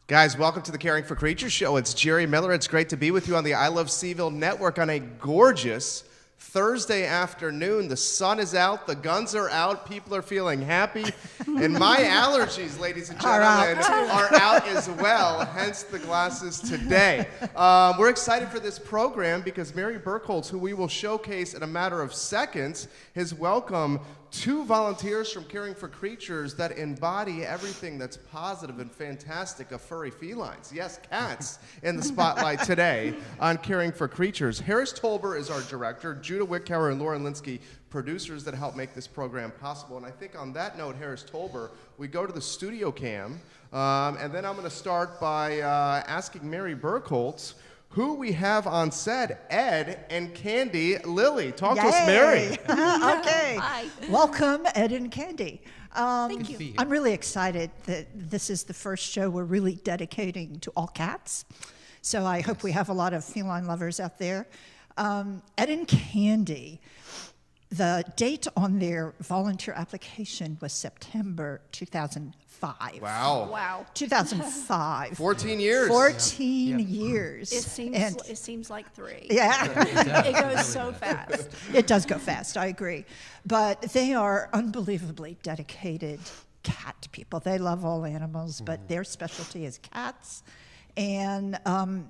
Guys, welcome to the Caring for Creatures show. It's Jerry Miller. It's great to be with you on the I Love CVille Network on a gorgeous Thursday afternoon. The sun is out, the guns are out, people are feeling happy, and my allergies, ladies and gentlemen, are out as well, hence the glasses today. We're excited for this program because Mary Birkholz, who we will showcase in a matter of seconds, has welcomed 2 volunteers from Caring for Creatures that embody everything that's positive and fantastic of furry felines. Yes, cats in the spotlight today on Caring for Creatures. Harris Tolber is our director, Judah Wickhauer and Lauren Linsky, producers that help make this program possible. And I think on that note, Harris Tolber, we go to the studio cam, and then I'm going to start by asking Mary Birkholz who we have on set, Ed and Candy Lilly. Talk to us, Mary. Okay. Hi. Welcome, Ed and Candy. Thank you. I'm really excited that this is the first show we're really dedicating to all cats. So I hope we have a lot of feline lovers out there. Ed and Candy, the date on their volunteer application was September 2005. Wow. 2005. 14 years. 14 years. It seems like 3. Yeah. It goes so fast. It does go fast, I agree. But they are unbelievably dedicated cat people. They love all animals, but their specialty is cats. And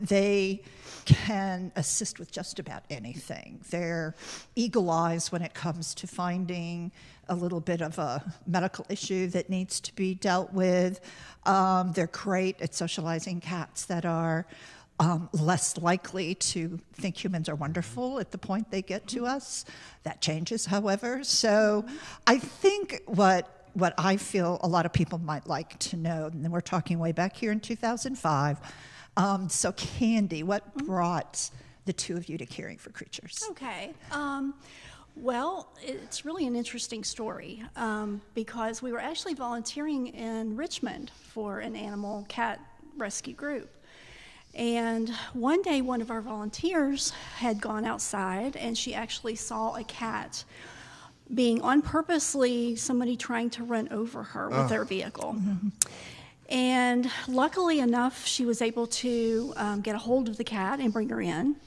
they can assist with just about anything. They're eagle eyes when it comes to finding a little bit of a medical issue that needs to be dealt with. They're great at socializing cats that are less likely to think humans are wonderful at the point they get to us. That changes, however. So I think what I feel a lot of people might like to know, and then we're talking way back here in 2005. So Candy, what brought the 2 of you to Caring for Creatures? Okay. Well, it's really an interesting story because we were actually volunteering in Richmond for an animal cat rescue group. And one day, one of our volunteers had gone outside, and she actually saw a cat being unpurposely somebody trying to run over her with their vehicle. And luckily enough, she was able to get a hold of the cat and bring her in.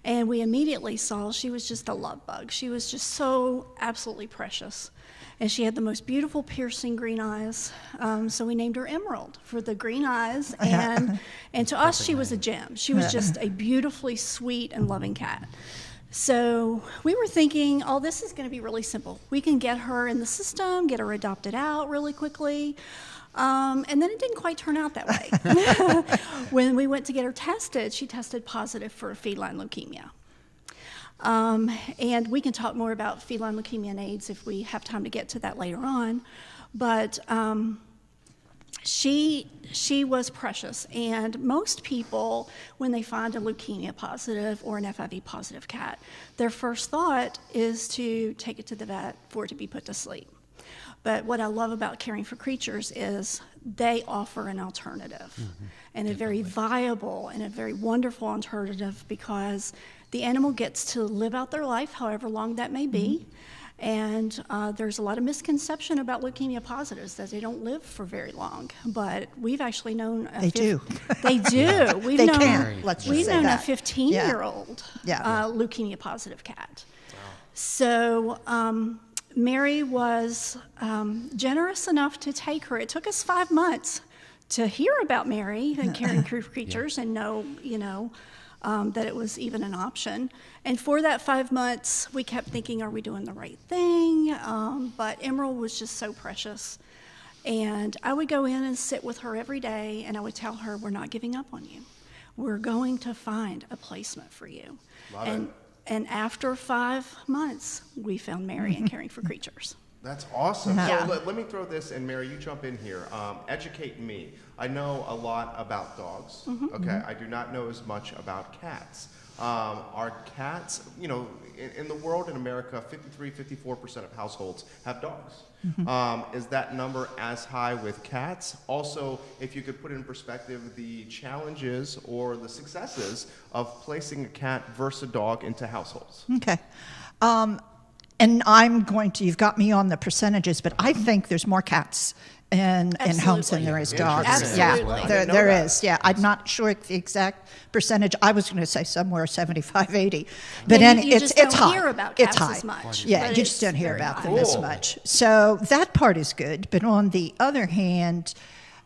And we immediately saw she was just a love bug. She was just so absolutely precious. And she had the most beautiful piercing green eyes. So we named her Emerald for the green eyes. And to us, she was a gem. She was just a beautifully sweet and loving cat. So we were thinking, oh, this is going to be really simple. We can get her in the system, get her adopted out really quickly. And then it didn't quite turn out that way. When we went to get her tested, she tested positive for feline leukemia. And we can talk more about feline leukemia and AIDS if we have time to get to that later on. But she was precious, and most people, when they find a leukemia positive or an FIV positive cat, their first thought is to take it to the vet for it to be put to sleep. But what I love about Caring for Creatures is they offer an alternative, and a very viable and a very wonderful alternative, because the animal gets to live out their life, however long that may be. And there's a lot of misconception about leukemia positives, that they don't live for very long. But we've actually known They do. They do. We've They known, can. Let's just we've say known that. a 15-year-old leukemia positive cat. So Mary was generous enough to take her. It took us 5 months to hear about Mary and Caring for Creatures and know, that it was even an option. And for that 5 months, we kept thinking, are we doing the right thing? But Emerald was just so precious. And I would go in and sit with her every day, and I would tell her, we're not giving up on you. We're going to find a placement for you. And after 5 months, we found Mary in Caring for Creatures. That's awesome. Yeah. So let me throw this, and Mary, you jump in here. Educate me. I know a lot about dogs. Okay, I do not know as much about cats. Are cats, in the world, in America, 54% of households have dogs. Is that number as high with cats? Also, if you could put in perspective the challenges or the successes of placing a cat versus a dog into households. Okay. and you've got me on the percentages, but I think there's more cats in homes than there is dogs. Absolutely. Yeah, there is. Yeah, I'm not sure the exact percentage. I was going to say somewhere 75, 80. But Yeah, then you it's just don't high. hear about It's cats high. as much, Yeah, but you it's just don't hear very about high. them as Cool. much. So that part is good. But on the other hand,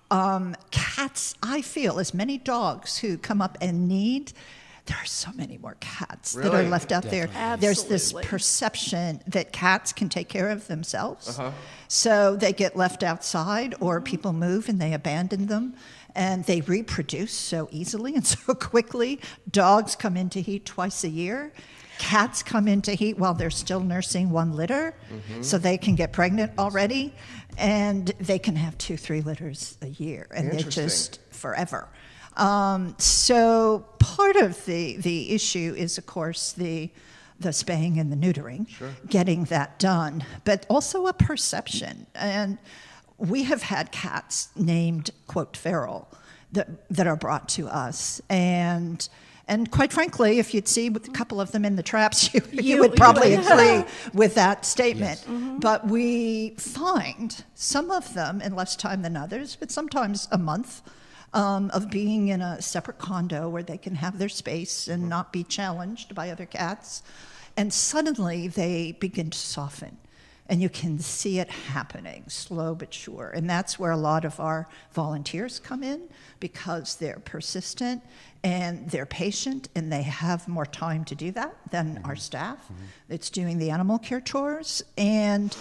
cats, I feel, as many dogs who come up and need, there are so many more cats that are Really? left out there. Definitely. There's this Absolutely. perception that cats can take care of themselves. So they get left outside, or people move and they abandon them, and they reproduce so easily and so quickly. Dogs come into heat twice a year. Cats come into heat while they're still nursing one litter, so they can get pregnant already, and they can have 2-3 litters a year, and they're Interesting. just forever. So part of the issue is, of course, the spaying and the neutering, getting that done, but also a perception. And we have had cats named, quote, feral, that are brought to us. And quite frankly, if you'd see a couple of them in the traps, you would probably agree with that statement. But we find some of them in less time than others, but sometimes a month, of being in a separate condo where they can have their space and not be challenged by other cats. And suddenly they begin to soften. And you can see it happening, slow but sure. And that's where a lot of our volunteers come in, because they're persistent and they're patient, and they have more time to do that than our staff that's doing the animal care chores. And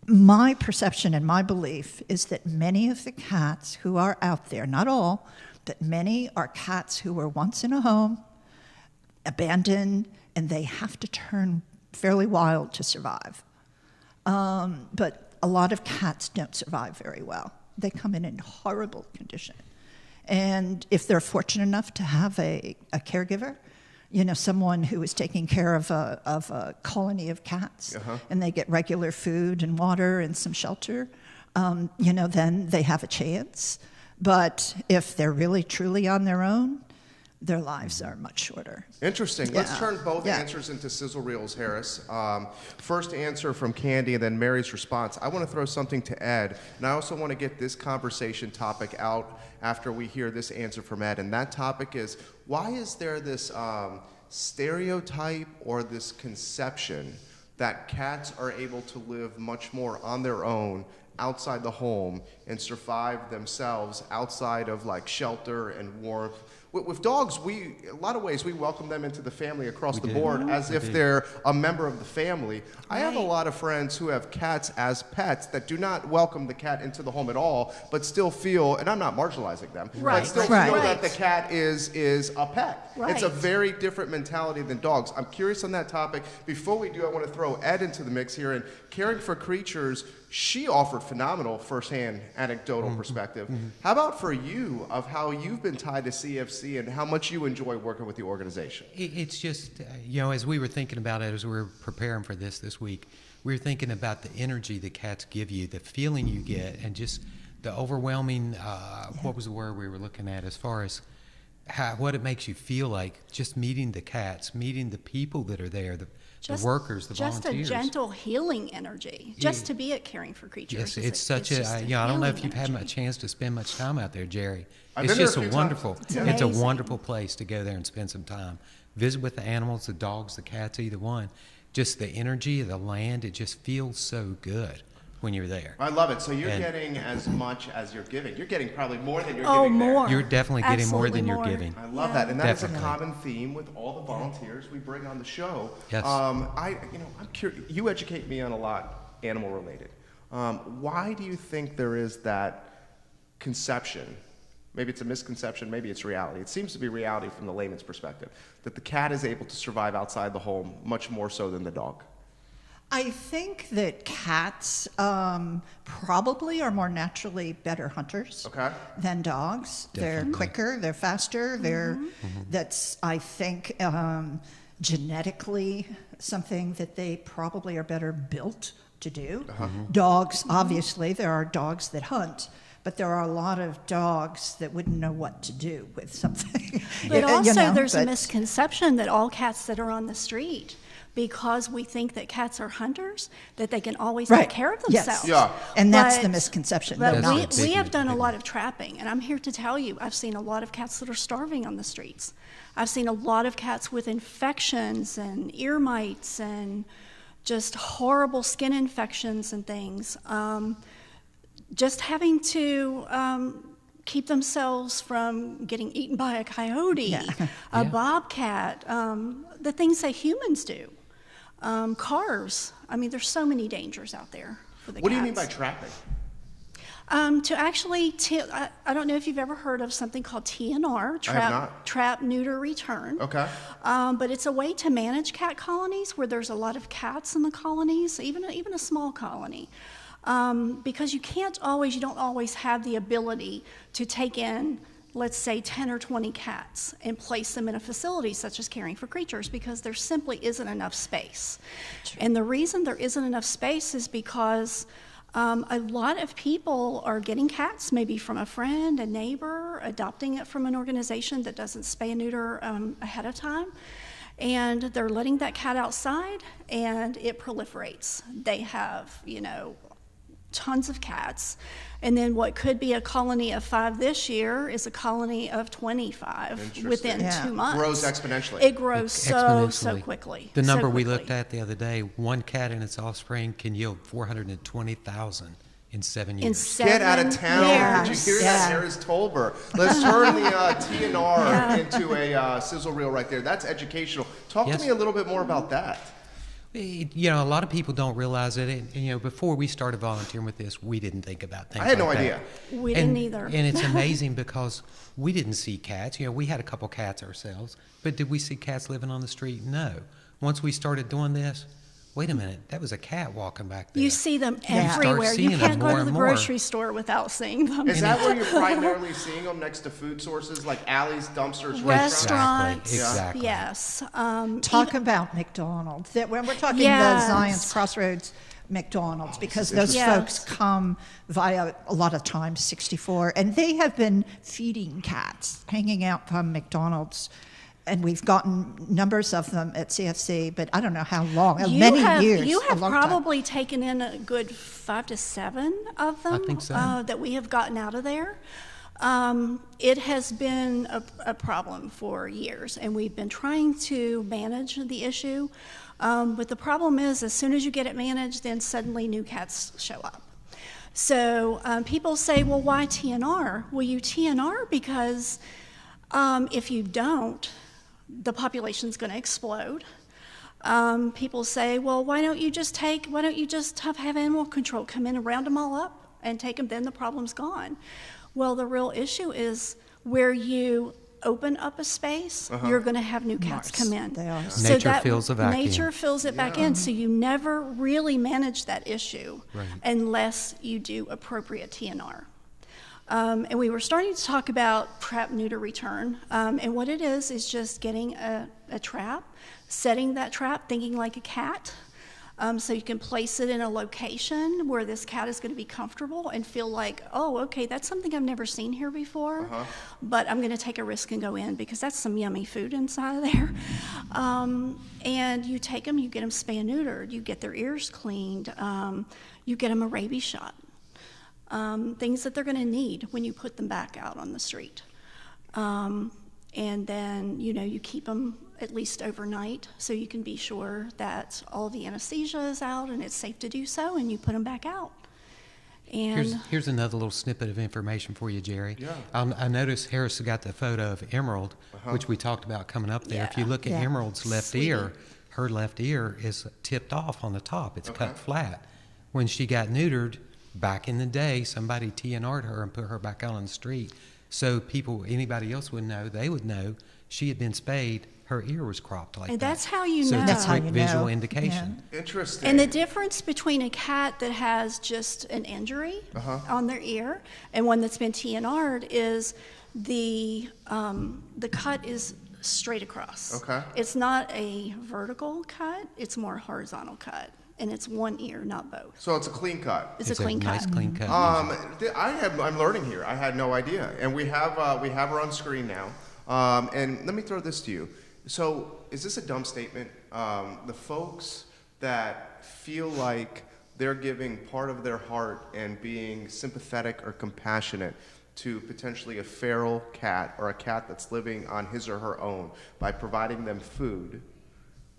my perception and my belief is that many of the cats who are out there, not all, but many are cats who were once in a home, abandoned, and they have to turn fairly wild to survive. But a lot of cats don't survive very well. They come in horrible condition. And if they're fortunate enough to have a caregiver, someone who is taking care of a colony of cats, and they get regular food and water and some shelter, then they have a chance. But if they're really truly on their own, their lives are much shorter. Interesting. Let's Yeah. turn both Yeah. answers into sizzle reels, Harris. First answer from Candy, and then Mary's response. I want to throw something to Ed, and I also want to get this conversation topic out after we hear this answer from Ed. And that topic is, why is there this stereotype or this conception that cats are able to live much more on their own outside the home and survive themselves outside of like shelter and warmth? With dogs, a lot of ways we welcome them into the family across the board as if they're a member of the family. I have a lot of friends who have cats as pets that do not welcome the cat into the home at all, but still feel, and I'm not marginalizing them, but still feel that the cat is a pet. Right. It's a very different mentality than dogs. I'm curious on that topic. Before we do, I want to throw Ed into the mix here. And Caring for Creatures, she offered phenomenal firsthand anecdotal perspective. How about for you, of how you've been tied to CFC and how much you enjoy working with the organization? It's just, as we were thinking about it, as we were preparing for this week, we were thinking about the energy that cats give you, the feeling you get, and just the overwhelming, what was the word we were looking at as far as what it makes you feel like, just meeting the cats, meeting the people that are there, the workers, the volunteers. Just a gentle healing energy, just to be at Caring for Creatures. Yes, it's such a, I don't know if you've had a chance to spend much time out there, Jerry. It's just a wonderful, it's a amazing. wonderful place to go there and spend some time. Visit with the animals, the dogs, the cats, either one. Just the energy of the land, it just feels so good when you're there. I love it. So you're getting as much as you're giving. You're getting probably more than you're giving more. You're definitely getting more Absolutely than you're more. giving. I love that, and that is a Definitely. common theme with all the volunteers we bring on the show. Yes. I'm curious. You educate me on a lot animal related. Why do you think there is that conception? Maybe it's a misconception, maybe it's reality. It seems to be reality from the layman's perspective, that the cat is able to survive outside the home much more so than the dog. I think that cats probably are more naturally better hunters than dogs. They're quicker, they're faster, that's, I think, genetically something that they probably are better built to do. Dogs, obviously, there are dogs that hunt, but there are a lot of dogs that wouldn't know what to do with something. But also, there's a misconception that all cats that are on the street because we think that cats are hunters, that they can always Right. take care of Yes. themselves. Yeah. And that's But- the misconception. But They're That's not. the big we have done a big lot one. of trapping, and I'm here to tell you, I've seen a lot of cats that are starving on the streets. I've seen a lot of cats with infections and ear mites and just horrible skin infections and things. Just having to keep themselves from getting eaten by a coyote, Yeah. a Yeah. bobcat, the things that humans do. Cars. I mean, there's so many dangers out there for the What do cats. you mean by trapping? To actually, I don't know if you've ever heard of something called TNR, not. Trap, Neuter, Return. Okay. But it's a way to manage cat colonies where there's a lot of cats in the colonies, even a small colony. Because you don't always have the ability to take in, let's say, 10 or 20 cats and place them in a facility such as Caring for Creatures, because there simply isn't enough space. And the reason there isn't enough space is because a lot of people are getting cats, maybe from a friend, a neighbor, adopting it from an organization that doesn't spay and neuter ahead of time. And they're letting that cat outside, and it proliferates. They have, tons of cats. And then what could be a colony of 5 this year is a colony of 25 within Yeah. 2 months. Grows exponentially. It grows so Exponentially. quickly. The so number we quickly. looked at the other day, one cat and its offspring can yield 420,000 in 7 years. In 7 Get out of town. years. Did you hear Yeah. that? Harris Tolber. Let's turn the TNR into a sizzle reel right there. That's educational. Talk Yes. to me a little bit more about that. A lot of people don't realize it. And, before we started volunteering with this, we didn't think about things I had no like idea. that. We didn't either. And it's amazing because we didn't see cats. We had a couple cats ourselves, but did we see cats living on the street? No. Once we started doing this, wait a minute, that was a cat walking back there. You see them Yeah. everywhere. Start You seeing them can't go more to the and more. grocery store without seeing them. Is that where you're primarily seeing them, next to food sources like alleys, dumpsters, restaurants? Restaurants. Exactly. Yes. Talk about McDonald's. When we're talking Yes. the Zions Crossroads McDonald's, because those Yes. folks come via, a lot of times, 64, and they have been feeding cats, hanging out from McDonald's. And we've gotten numbers of them at CFC, but I don't know how long, many years. You a have long time. probably taken in a good 5 to 7 of them. I think so. That we have gotten out of there. It has been a problem for years, and we've been trying to manage the issue. But the problem is, as soon as you get it managed, then suddenly new cats show up. So people say, well, why TNR? Well, you TNR because if you don't, the population's going to explode. People say, well, why don't you just have animal control come in and round them all up and take them, then the problem's gone. Well, the real issue is where you open up a space, you're going to have new cats come in. They are. So Nature that- fills the vacuum. Nature fills it back in, so you never really manage that issue Right. unless you do appropriate TNR. And we were starting to talk about trap, neuter, return. And what it is just getting a trap, setting that trap, thinking like a cat. So you can place it in a location where this cat is going to be comfortable and feel like, oh, okay, that's something I've never seen here before, but I'm going to take a risk and go in because that's some yummy food inside of there. And you take them, you get them spay and neutered, you get their ears cleaned, you get them a rabies shot. Things that they're going to need when you put them back out on the street. And then, you keep them at least overnight so you can be sure that all the anesthesia is out and it's safe to do so, and you put them back out. And Here's another little snippet of information for you, Jerry. Yeah. I noticed Harris got the photo of Emerald, which we talked about coming up there. If you Yeah. look at Yeah. Emerald's left Sweetie. ear, her left ear is tipped off on the top. It's Okay. cut flat. When she got neutered, back in the day, somebody TNR'd her and put her back out on the street. So anybody else would know, they would know she had been spayed, her ear was cropped like And that. that's how you so know. it's That's a how quick you visual know. indication. Interesting. And the difference between a cat that has just an injury on their ear and one that's been TNR'd is the cut is straight across. Okay. It's not a vertical cut, it's more horizontal cut. And it's one ear, not both. So it's a clean cut. It's a clean nice cut. clean cut. I'm learning here. I had no idea, and we have her on screen now. And let me throw this to you: So is this a dumb statement? The folks that feel like they're giving part of their heart and being sympathetic or compassionate to potentially a feral cat or a cat that's living on his or her own by providing them food,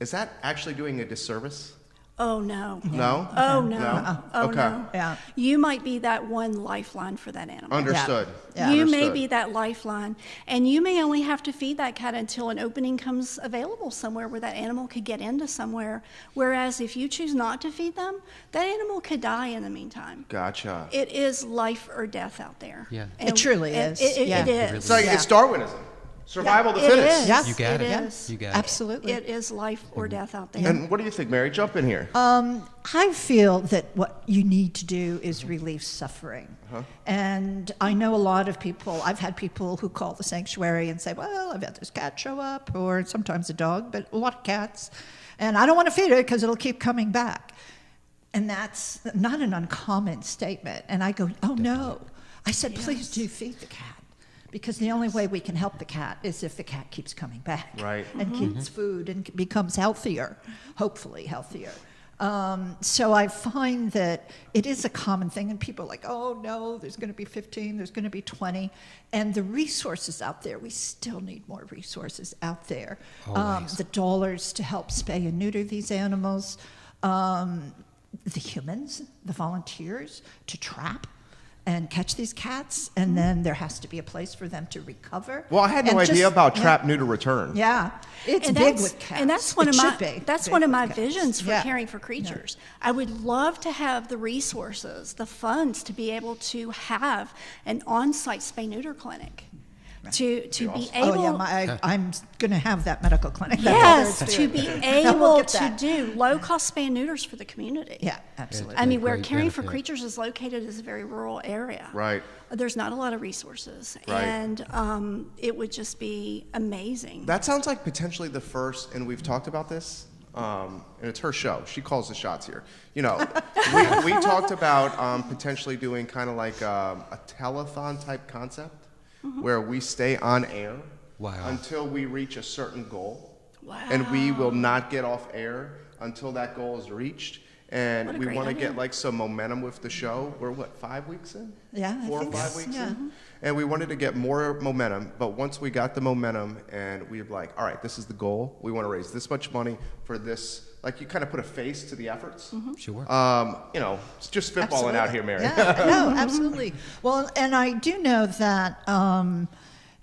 is that actually doing a disservice? Oh, no. No? Oh, no. No? Oh, Okay. no. Yeah. You might be that one lifeline for that animal. Understood. Yeah. You may Understood. be that lifeline, and you may only have to feed that cat until an opening comes available somewhere where that animal could get into somewhere. Whereas if you choose not to feed them, that animal could die in the meantime. Gotcha. It is life or death out there. Yeah. And It truly is. It is. It's like Yeah. it's Darwinism. Survival of the It fittest. is. Yeah. You got It it. is. You got it. Absolutely. It is life or death out there. And what do you think, Mary? Jump in here. I feel that what you need to do is relieve suffering. And I know a lot of people, I've had people who call the sanctuary and say, well, I've had this cat show up, or sometimes a dog, but a lot of cats, and I don't want to feed it because it'll keep coming back. And that's not an uncommon statement. And I go, oh no. I said, please do feed the cat. Because the only way we can help the cat is if the cat keeps coming back. Right. And gets food and becomes healthier, hopefully healthier. So I find that it is a common thing, and people are like, oh no, there's going to be 15, there's going to be 20. And the resources out there, we still need more resources out there. Always. The dollars to help spay and neuter these animals, the humans, the volunteers to trap and catch these cats, and then there has to be a place for them to recover. Well, I had no And idea just- about yeah. trap, neuter, return. Yeah, it's And big that's- with cats. And that's one It of my should be that's big one of with my cats. visions for Yeah. caring for creatures. I would love to have the resources, the funds to be able to have an on-site spay-neuter clinic. To be able Oh yeah, I'm going to have that medical clinic. yes, That's to all there be is. We'll able get to that. do low-cost spay and neuters for the community. Yeah, absolutely. I mean, where Great caring for benefit. creatures is located is a very rural area. Right. There's not a lot of resources, Right. and it would just be amazing. That sounds like potentially the first, and we've talked about this, and it's her show. She calls the shots here. You know, we talked about potentially doing kind of like a telethon type concept where we stay on air Wow. until we reach a certain goal. Wow. And we will not get off air until that goal is reached. What And a we great want to idea. get like some momentum with the show. We're what, 5 weeks in? Yeah, I 4 or think 5 so, weeks yeah. in. And we wanted to get more momentum, but once we got the momentum and we were like, all right, this is the goal. We want to raise this much money for this. Like you kind of put a face to the efforts. Sure. You know, it's just spitballing out here, Mary. Yeah, no, absolutely. Well, and I do know that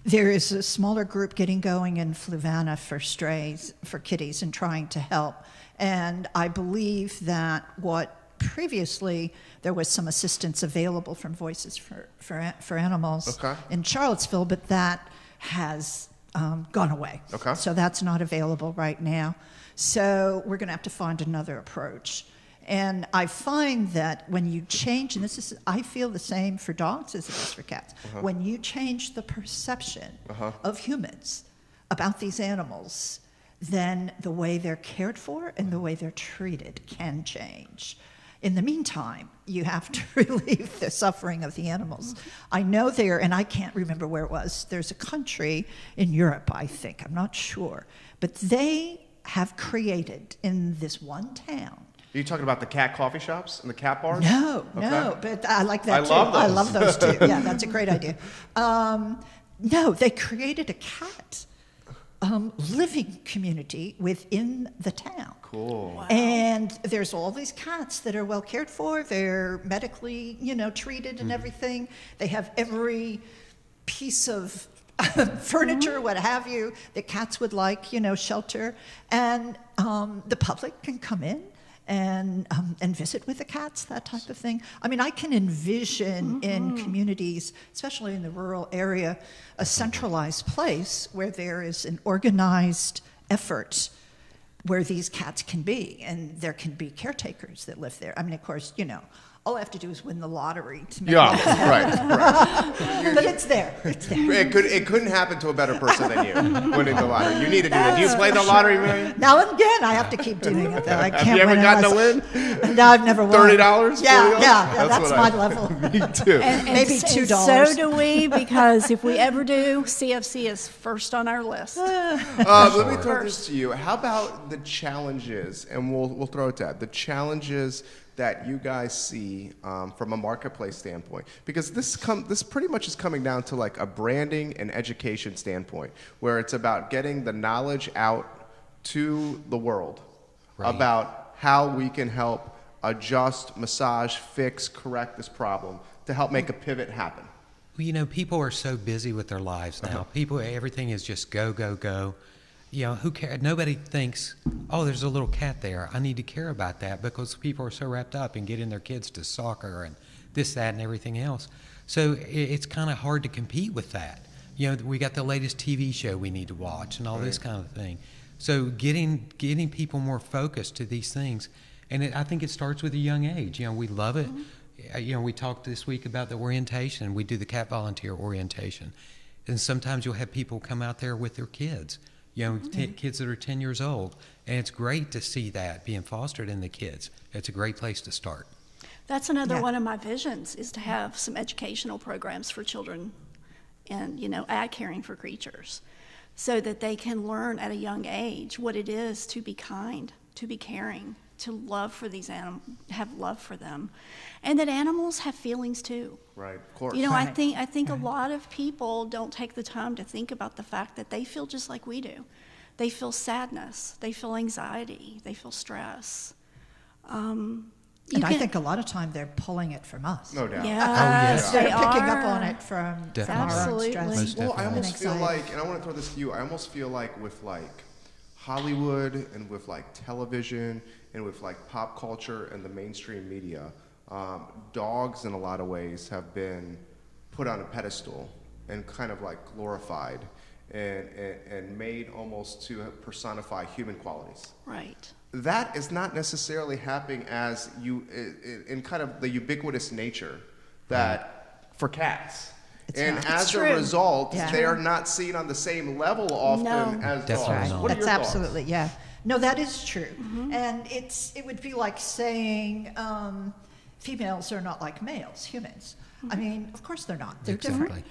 there is a smaller group getting going in Fluvanna for strays, for kitties, and trying to help. And I believe that what previously there was some assistance available from Voices for Animals Okay. in Charlottesville, but that has gone away. Okay. So that's not available right now. So we're going to have to find another approach. And I find that when you change, and this is, I feel the same for dogs as it is for cats, when you change the perception of humans about these animals, then the way they're cared for and the way they're treated can change. In the meantime, you have to relieve the suffering of the animals. I know there, and I can't remember where it was, there's a country in Europe, I think, I'm not sure, but they have created in this one town. Are you talking about the cat coffee shops and the cat bars? No, Okay. no, but I like that I too. love I those. love those too. Yeah, that's a great idea. No, they created a cat living community within the town. Cool. Wow. And there's all these cats that are well cared for. They're medically, treated and everything. They have every piece of furniture, what have you, that cats would like, shelter. And the public can come in and visit with the cats, that type of thing. I mean, I can envision in communities, especially in the rural area, a centralized place where there is an organized effort where these cats can be, and there can be caretakers that live there. I mean, of course, All I have to do is win the lottery to make Yeah, this happen. right. But it's there. It's there. It couldn't happen to a better person than you winning the lottery. You need to do that. Do you play the lottery, Mary? Now and again, I have to keep doing it, though. I can't Have you ever win gotten a unless- win? No, I've never won. $30? Yeah, $40? yeah, that's what my I- level. Me too. Maybe and $2. So do we, because if we ever do, CFC is first on our list. Let me throw this to you. How about the challenges, and we'll throw it to that, the challenges that you guys see from a marketplace standpoint? Because this pretty much is coming down to like a branding and education standpoint, where it's about getting the knowledge out to the world about how we can help adjust, massage, fix, correct this problem to help make a pivot happen. Well, you know, people are so busy with their lives now. People, everything is just go, go, go. You know, who cares? Nobody thinks, oh, there's a little cat there. I need to care about that, because people are so wrapped up in getting their kids to soccer and this, that, and everything else. So it's kind of hard to compete with that. You know, we got the latest TV show we need to watch and all this kind of thing. So getting people more focused to these things, and I think it starts with a young age. You know, we love it. You know, we talked this week about the orientation. We do the cat volunteer orientation, and sometimes you'll have people come out there with their kids. You know, kids that are 10 years old, and it's great to see that being fostered in the kids. It's a great place to start. That's another one of my visions, is to have some educational programs for children and, you know, caring for creatures, so that they can learn at a young age what it is to be kind, to be caring, to love for these animals, have love for them, and that animals have feelings too. Right, of course. You know, I think a lot of people don't take the time to think about the fact that they feel just like we do. They feel sadness, they feel anxiety, they feel stress. And I think a lot of time they're pulling it from us. No doubt. Yes, They're they picking are. up on it from our own Absolutely. stress. Well, I and almost feel anxiety. like, and I want to throw this to you, I almost feel like with like Hollywood and with like television and with like pop culture and the mainstream media, dogs in a lot of ways have been put on a pedestal and kind of like glorified and made almost to personify human qualities. Right. That is not necessarily happening as you in kind of the ubiquitous nature that for cats. And not. as It's a true. result, Yeah. they are not seen on the same level often No. as Definitely dogs. not. What are That's your thoughts? absolutely, yeah. No, that is true. And it would be like saying females are not like males, humans. I mean, of course they're not. They're different.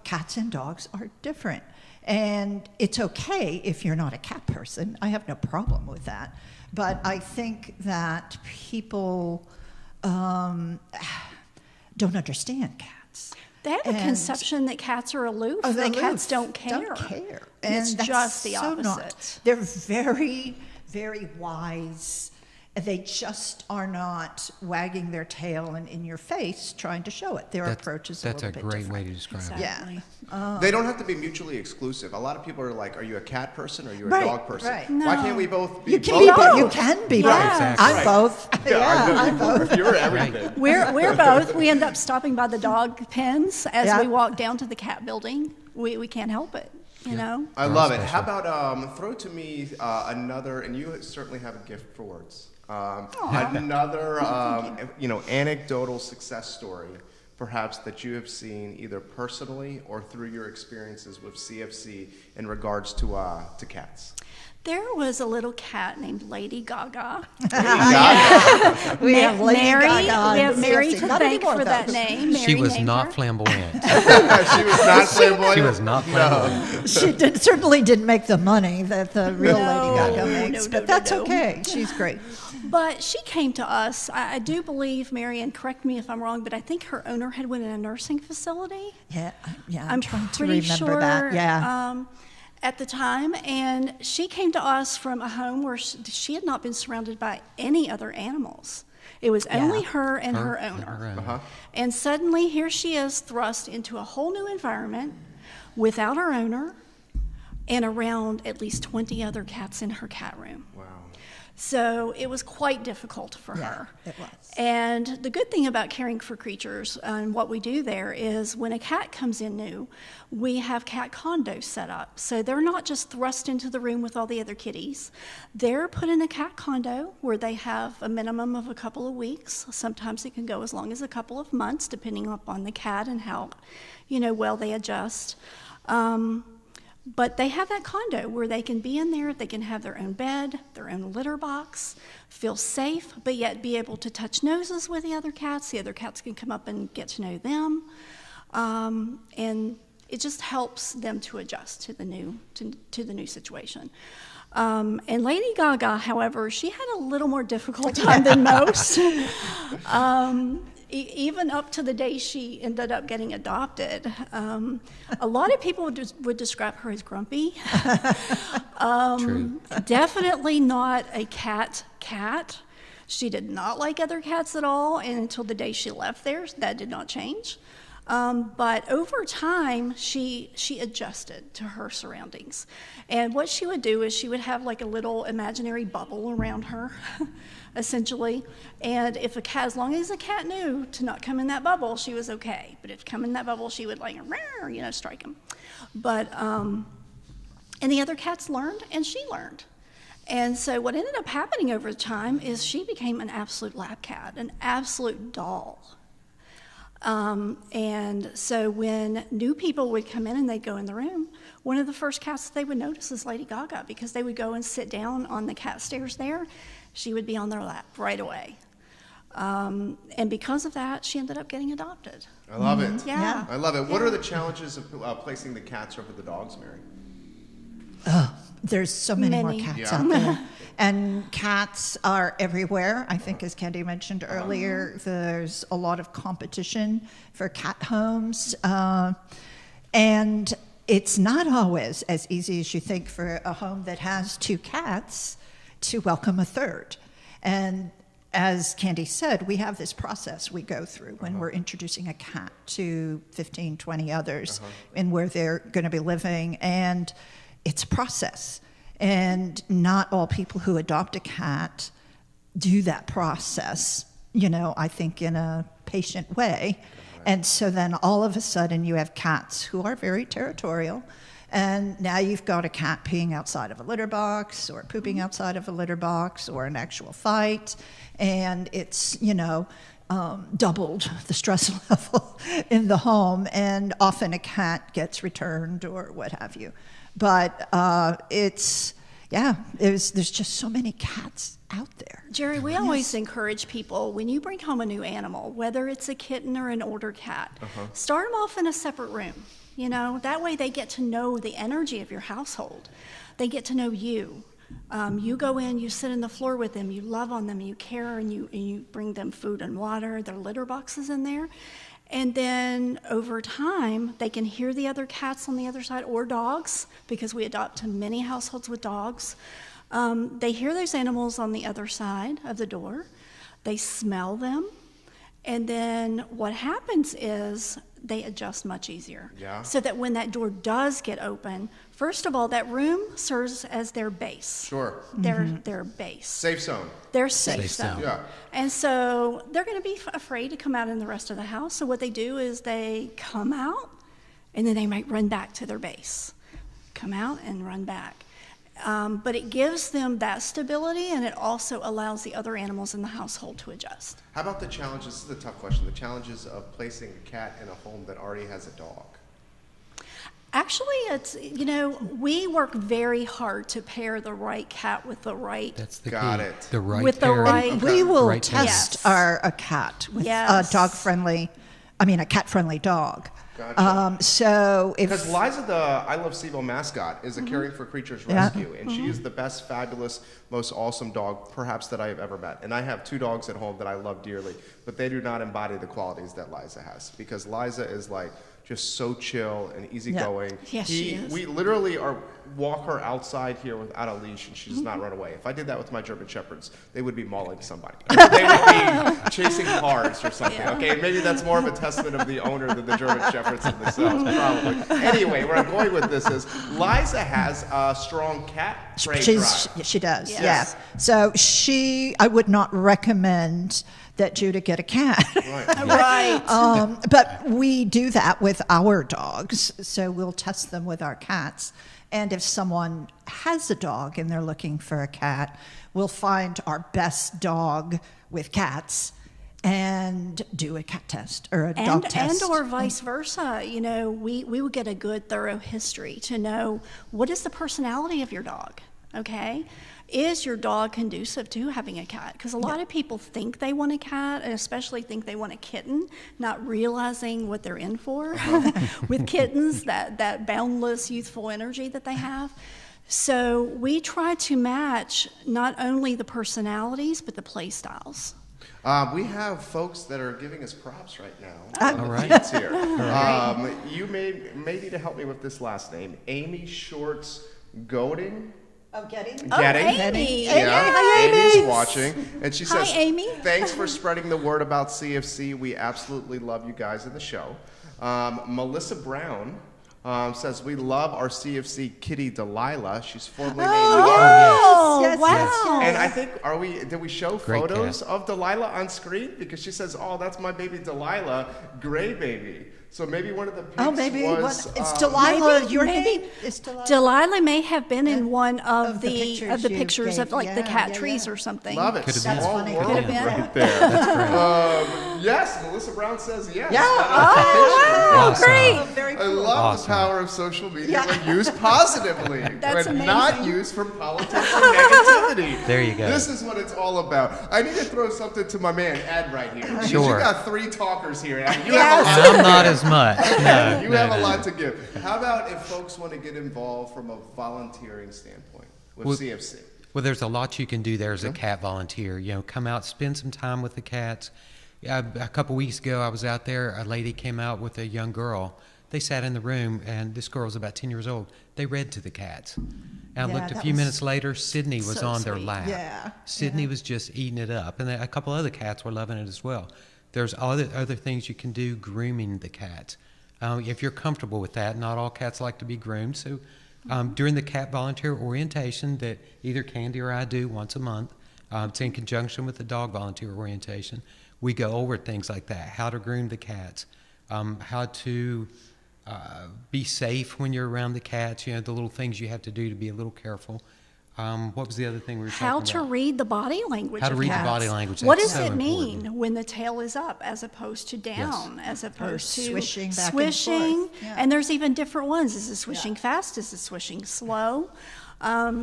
Cats and dogs are different. And it's okay if you're not a cat person. I have no problem with that. But I think that people don't understand cats. They have a And- conception that cats are aloof, Oh, they're that cats aloof, don't care. Don't care. And it's that's just the so opposite. not. They're very, very wise. They just are not wagging their tail and in your face trying to show it. Their approach is a That's little a bit great different. way to describe it. Exactly. Yeah. They don't have to be mutually exclusive. A lot of people are like, are you a cat person or are you a Right, dog person? right. Why can't we both be You can both? be both. both. You can be Right, both. exactly. I'm Right. both. Yeah, I'm both. You're everything. We're both. We end up stopping by the dog pens as Yeah. we walk down to the cat building. We can't help it, you know? I love it. How about throw to me another, and you certainly have a gift for words. Another, anecdotal success story, perhaps that you have seen either personally or through your experiences with CFC in regards to cats. There was a little cat named Lady Gaga. We have Lady Mary, Gaga we have and Mary CFC. to Not thank anymore, for that though. name. She Mary was named not her. flamboyant. She was not flamboyant. She was not flamboyant. She certainly didn't make the money that the real Lady Gaga No, makes, no, but no, that's no. okay. She's great. But she came to us. I do believe, Mary, and correct me if I'm wrong, but I think her owner had went in a nursing facility. Yeah, I'm trying to pretty remember sure that. Yeah. at the time, and she came to us from a home where she had not been surrounded by any other animals. It was only her and her owner. And suddenly here she is thrust into a whole new environment without her owner and around at least 20 other cats in her cat room. Wow. So it was quite difficult for her. It was. And the good thing about caring for creatures and what we do there is when a cat comes in new, we have cat condos set up. So they're not just thrust into the room with all the other kitties. They're put in a cat condo where they have a minimum of a couple of weeks. Sometimes it can go as long as a couple of months, depending upon the cat and how, well they adjust. But they have that condo where they can be in there, they can have their own bed, their own litter box, feel safe, but yet be able to touch noses with the other cats. The other cats can come up and get to know them. And it just helps them to adjust to the new situation. And Lady Gaga, however, she had a little more difficult time than most. Even up to the day she ended up getting adopted. A lot of people would describe her as grumpy. True. Definitely not a cat. She did not like other cats at all, and until the day she left there, that did not change. But over time, she adjusted to her surroundings. And what she would do is she would have like a little imaginary bubble around her, essentially. And if as long as the cat knew to not come in that bubble, she was okay. But if come in that bubble, she would strike him. But, and the other cats learned, and she learned. And so what ended up happening over time is she became an absolute lap cat, an absolute doll. And so when new people would come in and they'd go in the room, one of the first cats that they would notice is Lady Gaga, because they would go and sit down on the cat stairs there. She would be on their lap right away. And because of that, she ended up getting adopted. I love it. Yeah. I love it. What are the challenges of placing the cats over the dogs, Mary? There's so many more cats out there. And cats are everywhere. I think, as Candy mentioned earlier, there's a lot of competition for cat homes. And it's not always as easy as you think for a home that has 2 cats to welcome a third. And as Candy said, we have this process we go through when we're introducing a cat to 15, 20 others and where they're going to be living. And it's a process. And not all people who adopt a cat do that process, I think in a patient way. And so then all of a sudden you have cats who are very territorial. And now you've got a cat peeing outside of a litter box or pooping outside of a litter box or an actual fight. And it's, doubled the stress level in the home. And often a cat gets returned or what have you. But there's just so many cats out there. Jerry, we always encourage people, when you bring home a new animal, whether it's a kitten or an older cat, start them off in a separate room. That way they get to know the energy of your household. They get to know you. You go in, you sit on the floor with them, you love on them, you care, and you bring them food and water, their litter boxes in there. And then over time, they can hear the other cats on the other side, or dogs, because we adopt many households with dogs. They hear those animals on the other side of the door. They smell them. And then what happens is they adjust much easier. Yeah. So that when that door does get open, first of all, that room serves as their base. Sure. Their base. Safe zone. Their safe zone. Yeah. And so they're going to be afraid to come out in the rest of the house. So what they do is they come out, and then they might run back to their base. Come out and run back. But it gives them that stability, and it also allows the other animals in the household to adjust. How about the challenges? This is a tough question. The challenges of placing a cat in a home that already has a dog. Actually, it's, we work very hard to pair the right cat with the right. That's the Got key. it. The right With the pairing. right- We will Right test Yes. a cat with Yes. a cat-friendly dog. Gotcha. So if Because Liza, the I Love CVille mascot, is a Caring for Creatures rescue, and she is the best, fabulous, most awesome dog perhaps that I have ever met. And I have 2 dogs at home that I love dearly, but they do not embody the qualities that Liza has. Because Liza is like just so chill and easygoing. Yes, she is. We literally walk her outside here without a leash, and she does not run away. If I did that with my German Shepherds, they would be mauling somebody. They would be chasing cars or something. Yeah. Okay, maybe that's more of a testament of the owner than the German Shepherds themselves, probably. Anyway, where I'm going with this is Liza has a strong cat spray drive. She does, Yes. yeah. So I would not recommend that Judah get a cat. Right. Right. But we do that with our dogs. So we'll test them with our cats. And if someone has a dog and they're looking for a cat, we'll find our best dog with cats and do a cat test or a dog test. And or vice versa. You know, we would get a good thorough history to know what is the personality of your dog, okay? Is your dog conducive to having a cat? Because a lot of people think they want a cat, and especially think they want a kitten, not realizing what they're in for with kittens, that boundless youthful energy that they have. So we try to match not only the personalities, but the play styles. We have folks that are giving us props right now. All right. It's here. You may need to help me with this last name. Amy Shorts Goading. Oh, Getting? Amy. Yeah, Hi, Amy. Amy's watching. And she says, Hi, Amy. Thanks for spreading the word about CFC. We absolutely love you guys in the show. Melissa Brown says, we love our CFC kitty Delilah. She's formerly named Oh, yes, wow. yes, And I think, did we show Great photos cat. of Delilah on screen? Because she says, oh, that's my baby Delilah, gray baby. So maybe one of the pics was... it's Delilah. maybe- Your maybe name is Delilah. Delilah may have been in one Of of the the pictures you pictures of gave. like the Yeah, cat yeah, trees yeah. or something. Love it. Could have been. Small That's funny. world Could have been. right there. Yes, Melissa Brown says yes. Yeah. Oh, Awesome. great. Very I cool. love Awesome. the power of social media Yeah. when used positively, That's when amazing. not used for politics or negativity. There you go. This is what it's all about. I need to throw something to my man Ed right here. Because Sure. You got 3 talkers here. And you Yes. have a And I'm not as much. No, you no, have a no. lot to give. How about if folks want to get involved from a volunteering standpoint with Well, CFC? Well, there's a lot you can do there as a cat volunteer. You know, come out, spend some time with the cats. A couple weeks ago, I was out there. A lady came out with a young girl. They sat in the room, and this girl was about 10 years old. They read to the cats. And I Yeah, looked a that few was minutes later, Sydney was so on their sweet. lap. Yeah, Sydney yeah. was just eating it up. And a couple other cats were loving it as well. There's other things you can do, grooming the cats. If you're comfortable with that, not all cats like to be groomed. So during the cat volunteer orientation that either Candy or I do once a month, it's in conjunction with the dog volunteer orientation, we go over things like that, how to groom the cats, how to be safe when you're around the cats, you know, the little things you have to do to be a little careful. What was the other thing we were How talking to about? read the body language How to of read the cats. body language. What That's does so it mean important. when the tail is up as opposed to down, as opposed to swishing back and swishing? forth. Yeah. And there's even different ones. Is it swishing fast? Is it swishing slow?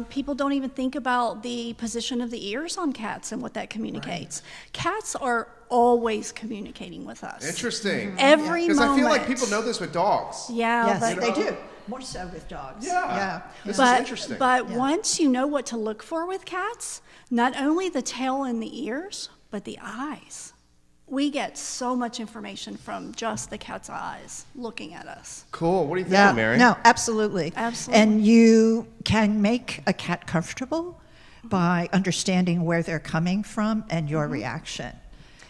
People don't even think about the position of the ears on cats and what that communicates. Cats are always communicating with us. Interesting. Every Because I feel like moment. people know this with dogs. Yeah, Yes, but they do. More so with dogs. Yeah. This is but, interesting. But Yeah. once you know what to look for with cats, not only the tail and the ears, but the eyes. We get so much information from just the cat's eyes looking at us. Cool. What do you think, Yeah, Mary? no, absolutely. Absolutely. And you can make a cat comfortable by understanding where they're coming from and your reaction.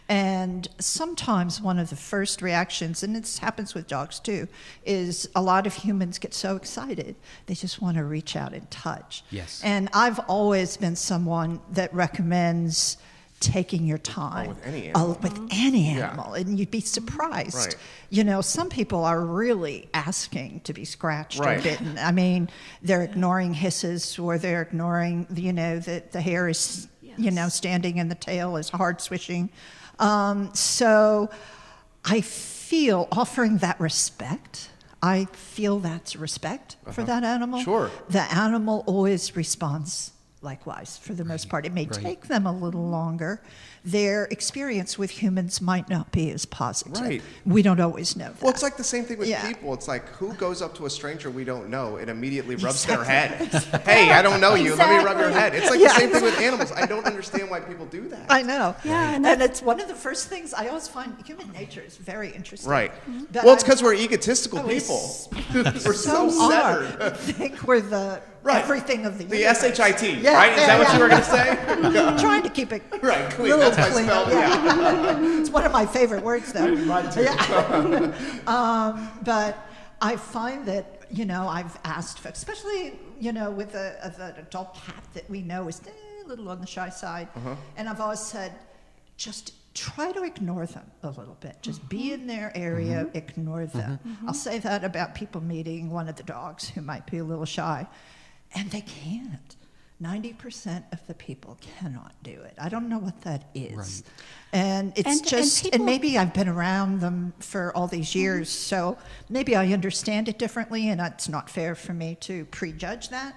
And sometimes one of the first reactions, and this happens with dogs too, is a lot of humans get so excited, they just want to reach out and touch. Yes. And I've always been someone that recommends taking your time. with any animal. With any animal. And you'd be surprised. Right. You know, some people are really asking to be scratched Right. or bitten. I mean, they're ignoring hisses, or they're ignoring, you know, that the hair is, you know, standing and the tail is hard swishing. So I feel offering that respect, I feel that's respect for that animal. Sure. The animal always responds likewise, for the most part. It may Right. take them a little longer. Their experience with humans might not be as positive. Right. We don't always know that. Well, it's like the same thing with Yeah. people. It's like, who goes up to a stranger we don't know and immediately rubs their head? Hey, I don't know you. Let me rub your head. It's like the same thing with animals. I don't understand why people do that. I know. Yeah, and and it's one of the first things I always find. Human nature is very interesting. Right. But Well, it's I- because we're egotistical Oh, we people. s- We're so are. centered. I think we're the Right. everything of the The universe. SHIT, Yeah, right? Is yeah, that what yeah. you were going to say? I'm trying to keep it Right, clean. little That's my clean. spell. Yeah. It's one of my favorite words, though. Mine too. Yeah. But I find that, I've asked folks, especially, with an adult cat that we know is a little on the shy side, and I've always said, just try to ignore them a little bit. Just be in their area, ignore them. I'll say that about people meeting one of the dogs who might be a little shy, and they can't. 90% of the people cannot do it. I don't know what that is. Right. And it's And just, people- and maybe I've been around them for all these years, so maybe I understand it differently, and it's not fair for me to prejudge that.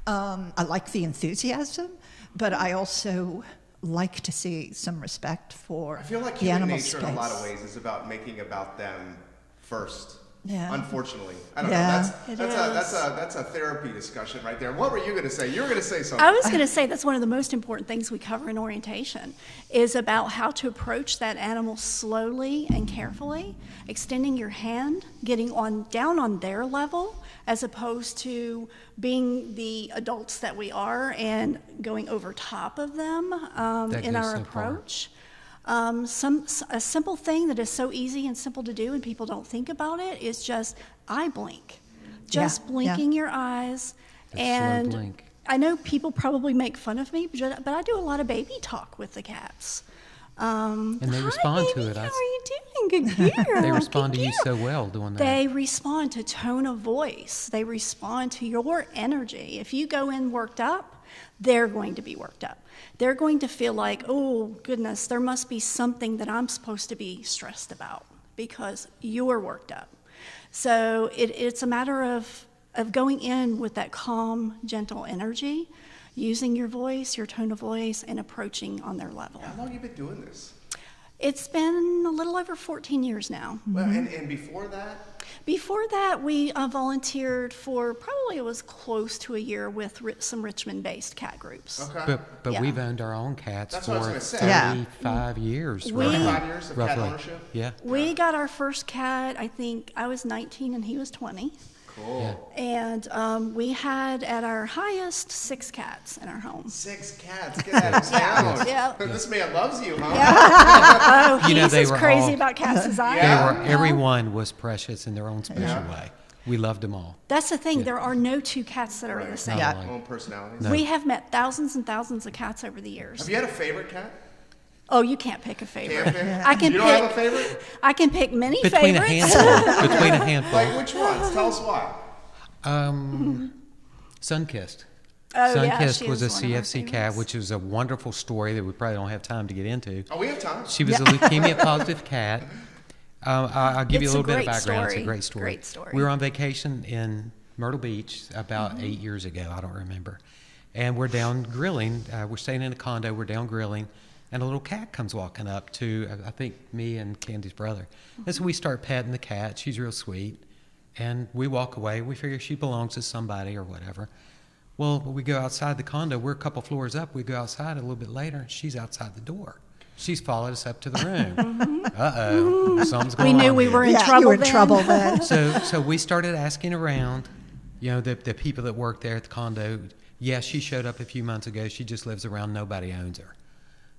I like the enthusiasm, but I also like to see some respect for I feel like the human animal nature space. in a lot of ways is about making about them first. Yeah. Unfortunately, I don't Yeah. know. It That's a therapy discussion right there. What were you going to say? You were going to say something. I was going to say that's one of the most important things we cover in orientation is about how to approach that animal slowly and carefully, extending your hand, getting down on their level, as opposed to being the adults that we are and going over top of them That in goes our so far. approach. A simple thing that is so easy and simple to do and people don't think about it is just eye blink. Just Yeah, blinking your eyes. That slow And blink. I know people probably make fun of me, but I do a lot of baby talk with the cats. And they "Hi, respond to baby, it. How are you doing? Good girl. They respond to good you girl." so well doing that. They respond to tone of voice. They respond to your energy. If you go in worked up, they're going to be worked up. They're going to feel like, oh, goodness, there must be something that I'm supposed to be stressed about because you're worked up. So it's a matter of going in with that calm, gentle energy, using your voice, your tone of voice, and approaching on their level. How long have you been doing this? It's been a little over 14 years now. Well, and before that? Before that, we volunteered for probably it was close to a year with some Richmond-based cat groups. Okay. But Yeah. we've owned our own cats That's what I for was gonna say. Yeah. 35 years. We- roughly. 25 years of cat Roughly. ownership? Yeah. We got our first cat, I think I was 19 and he was 20. Cool. And we had at our highest 6 cats in our home. 6 cats. Get out of town. Yeah. This man loves you, huh? Oh, You know, he's they as were crazy all- about cats as I Yeah. am. Everyone was precious in their own special Yeah. way. We loved them all. That's the thing. There are no 2 cats that are the same. Yeah. Like- Own personalities. No. We have met thousands and thousands of cats over the years. Have you had a favorite cat? Oh, you can't pick a favorite. Can't pick? I can You don't pick. have a favorite? I can pick many Between a favorites. handful. Between a handful. Like which ones? Tell us why. Sunkissed. Oh, yeah, Sunkissed she was a is one of our CFC cat, favorites. which was a wonderful story that we probably don't have time to get into. Oh, we have time. She was a leukemia-positive cat. I'll give you a It's a little bit of great background. It's a story. great story. Great story. We were on vacation in Myrtle Beach about 8 years ago. I don't remember. And we're down grilling. We're staying in a condo. We're down grilling. And a little cat comes walking up to, I think, me and Candy's brother. And so we start petting the cat. She's real sweet. And we walk away. We figure she belongs to somebody or whatever. Well, we go outside the condo. We're a couple floors up. We go outside a little bit later, and she's outside the door. She's followed us up to the room. Uh-oh. Something's going We on knew we here. were in Yeah, trouble you were in then. trouble then. So we started asking around, the people that work there at the condo. Yeah, she showed up a few months ago. She just lives around. Nobody owns her.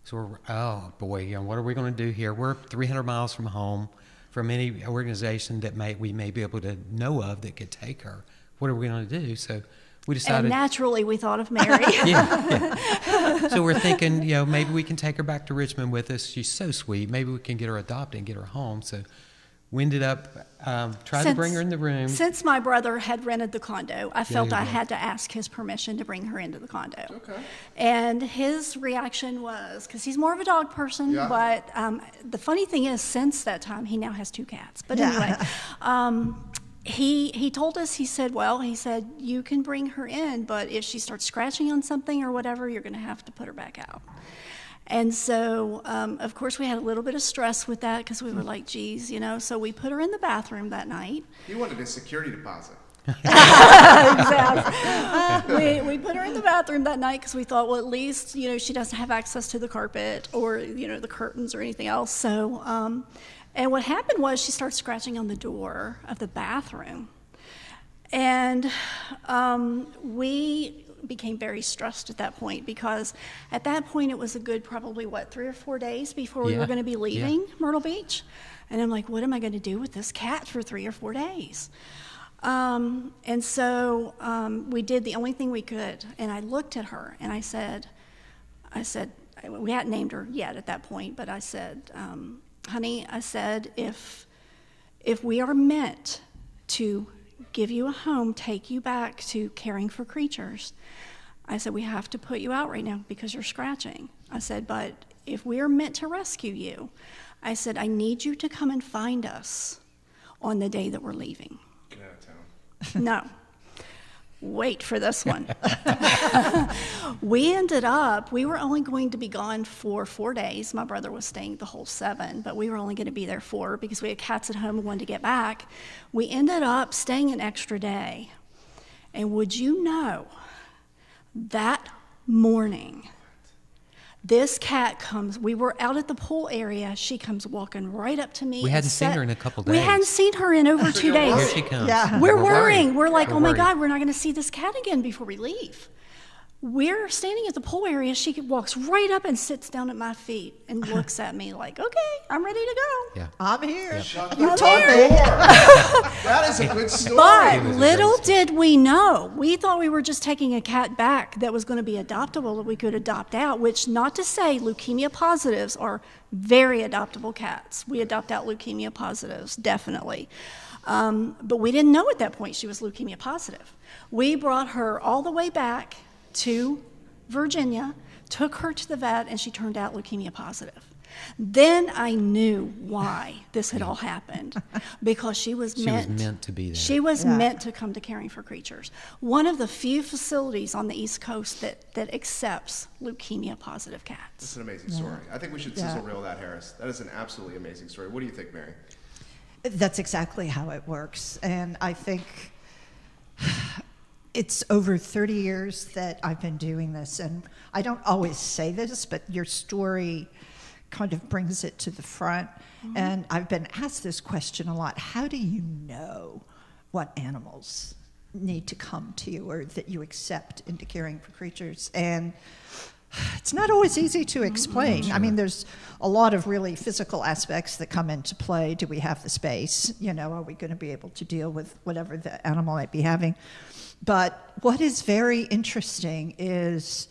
So we're, oh boy, what are we going to do here? We're 300 miles from home, from any organization that we may be able to know of that could take her. What are we going to do? So we And decided. naturally, we thought of Mary. Yeah. So we're thinking, maybe we can take her back to Richmond with us. She's so sweet. Maybe we can get her adopted and get her home. So we ended up trying to bring her in the room. Since my brother had rented the condo, I felt you I go. had to ask his permission to bring her into the condo. Okay. And his reaction was, because he's more of a dog person, Yeah. but the funny thing is, since that time, he now has 2 cats. But Yeah. anyway, he told us, he said, you can bring her in, but if she starts scratching on something or whatever, you're going to have to put her back out. And so, of course, we had a little bit of stress with that because we were like, geez, so we put her in the bathroom that night. You wanted a security deposit. Exactly. We put her in the bathroom that night because we thought, well, at least, she doesn't have access to the carpet or, the curtains or anything else. So, and what happened was she started scratching on the door of the bathroom. And we became very stressed at that point because at that point it was a good probably 3 or 4 days before we were going to be leaving Myrtle Beach. And I'm like, what am I going to do with this cat for 3 or 4 days? And so we did the only thing we could, and I looked at her and I said, we hadn't named her yet at that point, but I said, honey, I said, if we are meant to give you a home, take you back to caring for creatures, I said, we have to put you out right now because you're scratching. I said, but if we are meant to rescue you, I said, I need you to come and find us on the day that we're leaving. Get out of town. No. Wait for this one. We were only going to be gone for 4 days. My brother was staying the whole 7, but we were only going to be there 4 because we had cats at home and wanted to get back. We ended up staying an extra day. And would you know, that morning, this cat comes, we were out at the pool area, she comes walking right up to me. We hadn't seen her in a couple days. We hadn't seen her in over 2 days. Here she comes. Yeah. We're worrying. We're like, We're oh my worried. God, we're not going to see this cat again before we leave. We're standing at the pool area. She walks right up and sits down at my feet and looks at me like, okay, I'm ready to go. Yeah. I'm here. Shut You the told door. me. That is a good story. But was a little great did we know, we thought we were just taking a cat back that was going to be adoptable that we could adopt out, which not to say leukemia positives are very adoptable cats. We adopt out leukemia positives, definitely. But we didn't know at that point she was leukemia positive. We brought her all the way back to Virginia, took her to the vet, and she turned out leukemia positive. Then I knew why this had all happened, because she was meant to be there. She was Yeah. meant to come to Caring for Creatures. One of the few facilities on the East Coast that accepts leukemia positive cats. That's an amazing story. I think we should sizzle reel that, Harris. That is an absolutely amazing story. What do you think, Mary? That's exactly how it works. And I think it's over 30 years that I've been doing this. And I don't always say this, but your story kind of brings it to the front. Mm-hmm. And I've been asked this question a lot. How do you know what animals need to come to you or that you accept into Caring for Creatures? And it's not always easy to explain. Sure. I mean, there's a lot of really physical aspects that come into play. Do we have the space? Are we going to be able to deal with whatever the animal might be having? But what is very interesting is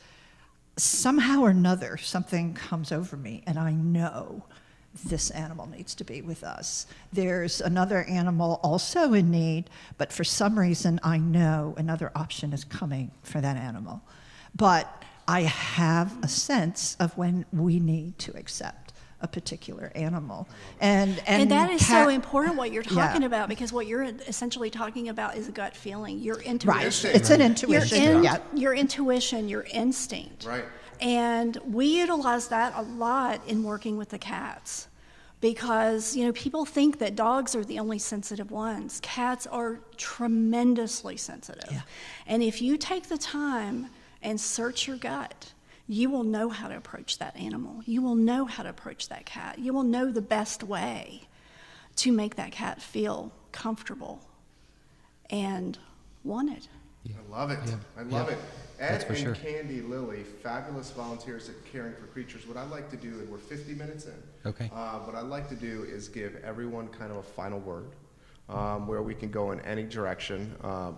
somehow or another something comes over me and I know this animal needs to be with us. There's another animal also in need, but for some reason I know another option is coming for that animal. But I have a sense of when we need to accept a particular animal. And that is so important what you're talking Yeah. about, because what you're essentially talking about is a gut feeling, your intuition. Right, Instinct. it's an Your, intuition. Yeah. your intuition, your instinct. Right. And we utilize that a lot in working with the cats because, people think that dogs are the only sensitive ones. Cats are tremendously sensitive. Yeah. And if you take the time and search your gut, you will know how to approach that animal. You will know how to approach that cat. You will know the best way to make that cat feel comfortable and wanted. I love it. Yeah. I love Yeah. it. That's Ed for and sure. Candy Lilly, fabulous volunteers at Caring for Creatures. What I'd like to do, and we're 50 minutes in, Okay. what I'd like to do is give everyone kind of a final word where we can go in any direction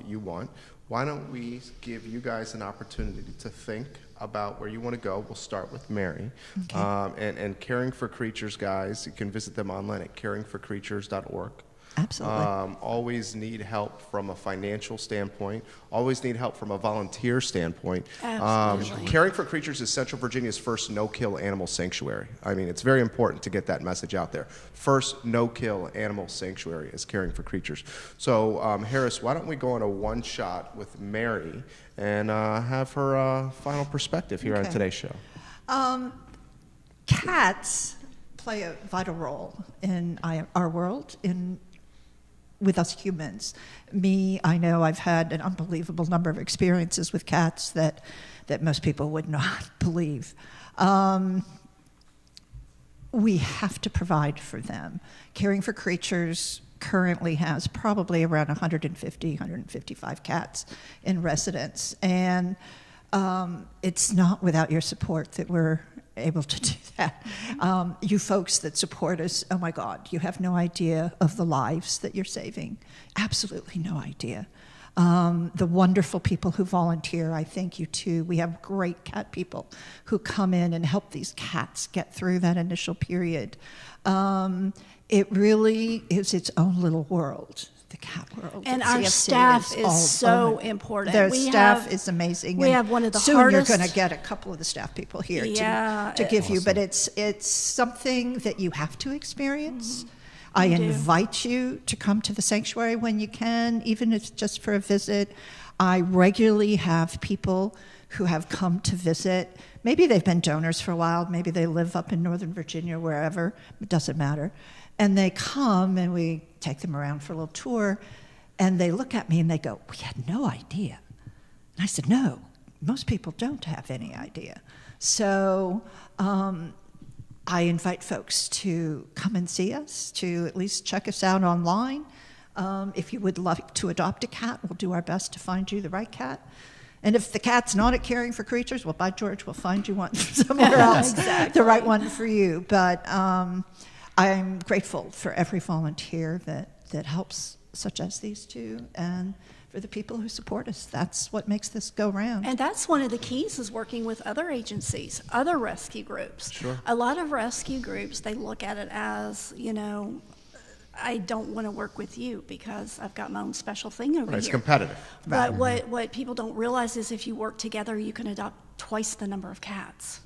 you want. Why don't we give you guys an opportunity to think about where you want to go? We'll start with Mary. Okay. And Caring for Creatures, guys, you can visit them online at caringforcreatures.org. Absolutely. Always need help from a financial standpoint. Always need help from a volunteer standpoint. Absolutely. Caring for Creatures is Central Virginia's first no-kill animal sanctuary. I mean, it's very important to get that message out there. First no-kill animal sanctuary is Caring for Creatures. So, Harris, why don't we go on a one-shot with Mary and have her final perspective here on today's show. Cats play a vital role in our world, with us humans. I know I've had an unbelievable number of experiences with cats that most people would not believe. We have to provide for them. Caring for Creatures currently has probably around 150, 155 cats in residence. And it's not without your support that we're able to do that. You folks that support us, oh my God, you have no idea of the lives that you're saving. Absolutely no idea. The wonderful people who volunteer, I thank you too. We have great cat people who come in and help these cats get through that initial period. It really is its own little world, the cat world. And at our CFC staff is so over. important. Their staff is amazing. We and have one of the soon hardest. you're going to get a couple of the staff people here to give you, but it's something that you have to experience. I invite you to come to the sanctuary when you can, even if it's just for a visit. I regularly have people who have come to visit. Maybe they've been donors for a while. Maybe they live up in Northern Virginia, wherever. It doesn't matter. And they come, and we take them around for a little tour, and they look at me, and they go, "We had no idea." And I said, "No, most people don't have any idea." So I invite folks to come and see us, to at least check us out online. If you would like to adopt a cat, we'll do our best to find you the right cat. And if the cat's not at Caring for Creatures, well, by George, we'll find you one somewhere else, the right one for you. But I'm grateful for every volunteer that helps, such as these two, and for the people who support us. That's what makes this go round. And that's one of the keys, is working with other agencies, other rescue groups. Sure. A lot of rescue groups, they look at it as, I don't want to work with you because I've got my own special thing over here. It's competitive. But what people don't realize is if you work together, you can adopt twice the number of cats.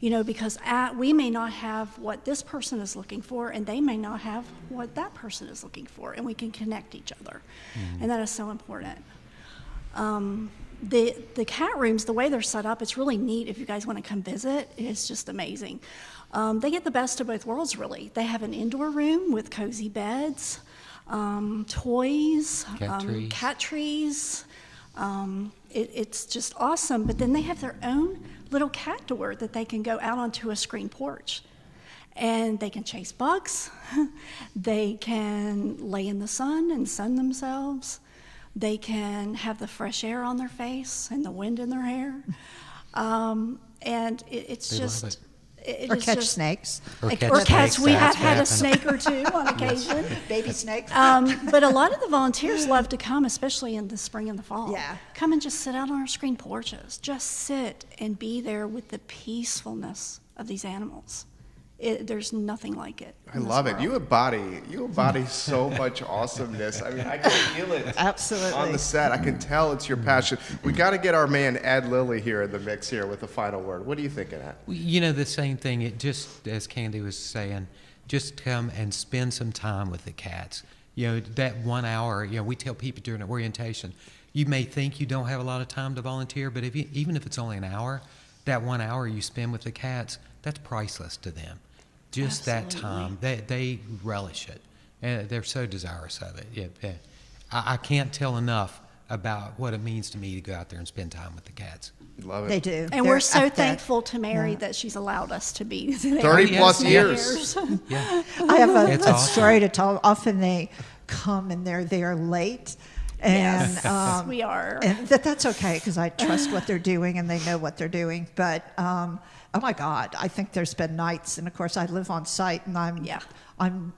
Because we may not have what this person is looking for, and they may not have what that person is looking for, and we can connect each other. And that is so important. The cat rooms, the way they're set up, it's really neat. If you guys want to come visit, it's just amazing. They get the best of both worlds, really. They have an indoor room with cozy beds, toys, cat trees. It's just awesome. But then they have their own little cat door that they can go out onto a screen porch. And they can chase bugs. They can lay in the sun and sun themselves. They can have the fresh air on their face and the wind in their hair. And it's just... Or catch snakes. Or catch. We have had a snake or two on occasion. Baby snakes. But a lot of the volunteers love to come, especially in the spring and the fall. Yeah. Come and just sit out on our screen porches. Just sit and be there with the peacefulness of these animals. There's nothing like it. I love it. You embody so much awesomeness. I mean, I can feel it Absolutely on the set. I can tell it's your passion. We got to get our man Ed Lilly here in the mix here with the final word. What do you think of that? The same thing. It just, as Candy was saying, just come and spend some time with the cats. That 1 hour. We tell people during orientation, you may think you don't have a lot of time to volunteer, but even if it's only an hour, that 1 hour you spend with the cats, that's priceless to them. Just Absolutely. that time, they relish it, and they're so desirous of it. I can't tell enough about what it means to me to go out there and spend time with the cats. Love it. They do. And we're so thankful to Mary that she's allowed us to be there. 30 plus years. Yeah, I have a awesome. story to tell. Often they come and they're there late. And Yes, we are. And that's okay because I trust what they're doing and they know what they're doing. But oh my God, I think there's been nights, and of course I live on site, and I'm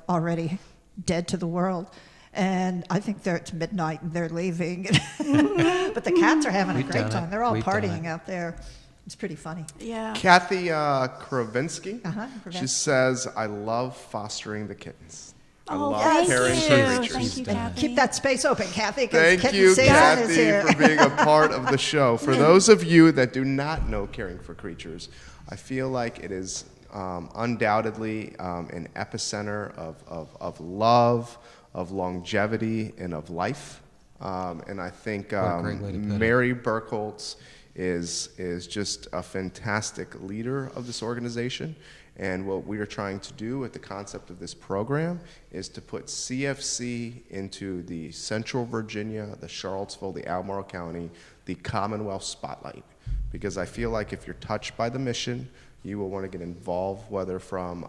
already dead to the world. And I think it's midnight and they're leaving. But the cats are having a great time. They're all partying out there. It's pretty funny. Yeah. Kathy Kravinsky, Kravinsky. she says, "I love fostering the kittens." I Oh, love thank caring you. for creatures. Thank you, Kathy. Keep that space open, Kathy, because Thank kitten you, season is Kathy, here. for being a part of the show. For those of you that do not know Caring for Creatures, I feel like it is undoubtedly an epicenter of love, of longevity, and of life. And I think What a great way to put it. Mary Birkholz is just a fantastic leader of this organization. And what we are trying to do with the concept of this program is to put CFC into the Central Virginia, the Charlottesville, the Albemarle County, the Commonwealth spotlight. Because I feel like if you're touched by the mission, you will want to get involved, whether from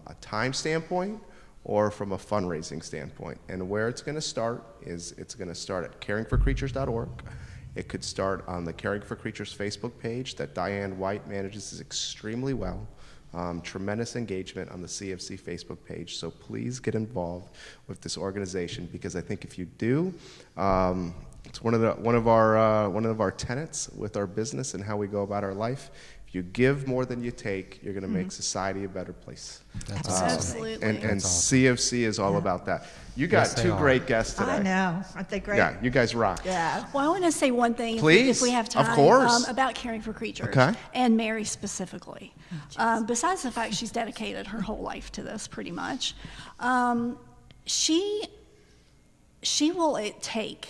a time standpoint or from a fundraising standpoint. And where it's going to start is it's going to start at caringforcreatures.org. It could start on the Caring for Creatures Facebook page that Diane White manages extremely well. Tremendous engagement on the CFC Facebook page, so please get involved with this organization, because I think if you do, it's one of our tenets with our business and how we go about our life. If you give more than you take, you're going to make society a better place. That's awesome. Absolutely. And That's awesome. CFC is all about that. You got Yes, they two are. great guests today. I know. Aren't they great? Yeah, you guys rock. Yeah. Well, I want to say one thing, Please, if we have of time, course. about Caring for Creatures, Okay. and Mary specifically. Besides the fact she's dedicated her whole life to this, pretty much, she will take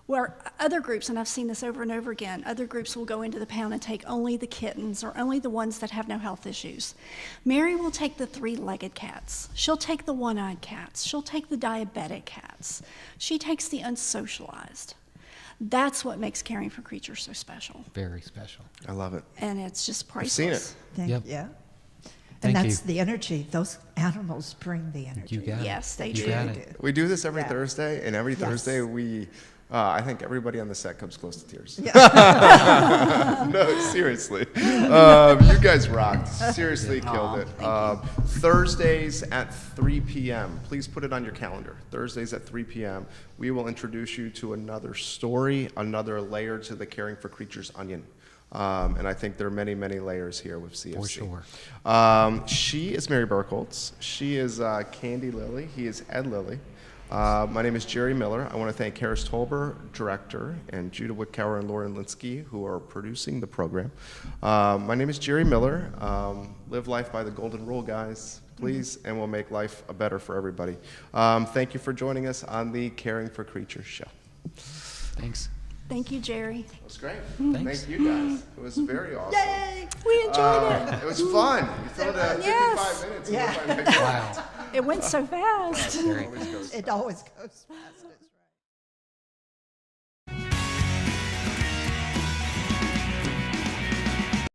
where other groups, and I've seen this over and over again, other groups will go into the pound and take only the kittens or only the ones that have no health issues. Mary will take the three-legged cats. She'll take the one-eyed cats. She'll take the diabetic cats. She takes the unsocialized. That's what makes Caring for Creatures so special. Very special. I love it. And it's just priceless. I've seen it. Thank- Yep. Yeah. Thank And that's you. the energy. Those animals bring the energy. You got it. Yes, they You do. got it. We do this every Yeah. Thursday, and every Yes. Thursday we, I think everybody on the set comes close to tears. Yeah. No, seriously. You guys rocked. Seriously killed it. Thursdays at 3 p.m. Please put it on your calendar. Thursdays at 3 p.m. We will introduce you to another story, another layer to the Caring for Creatures onion. And I think there are many, many layers here with CFC. For sure. She is Mary Birkholz. She is Candy Lilly. He is Ed Lilly. My name is Jerry Miller. I want to thank Harris Tolber, director, and Judah Wickower and Lauren Linsky, who are producing the program. My name is Jerry Miller. Live life by the golden rule, guys, please, and we'll make life better for everybody. Thank you for joining us on the Caring for Creatures show. Thanks. Thank you, Jerry. It was great. Thanks. Thank you, guys. It was very awesome. Yay! We enjoyed it. It was fun. You filled 55 Yes. minutes. Yeah. It went by Wow. It went so fast. Very always goes It always goes fast.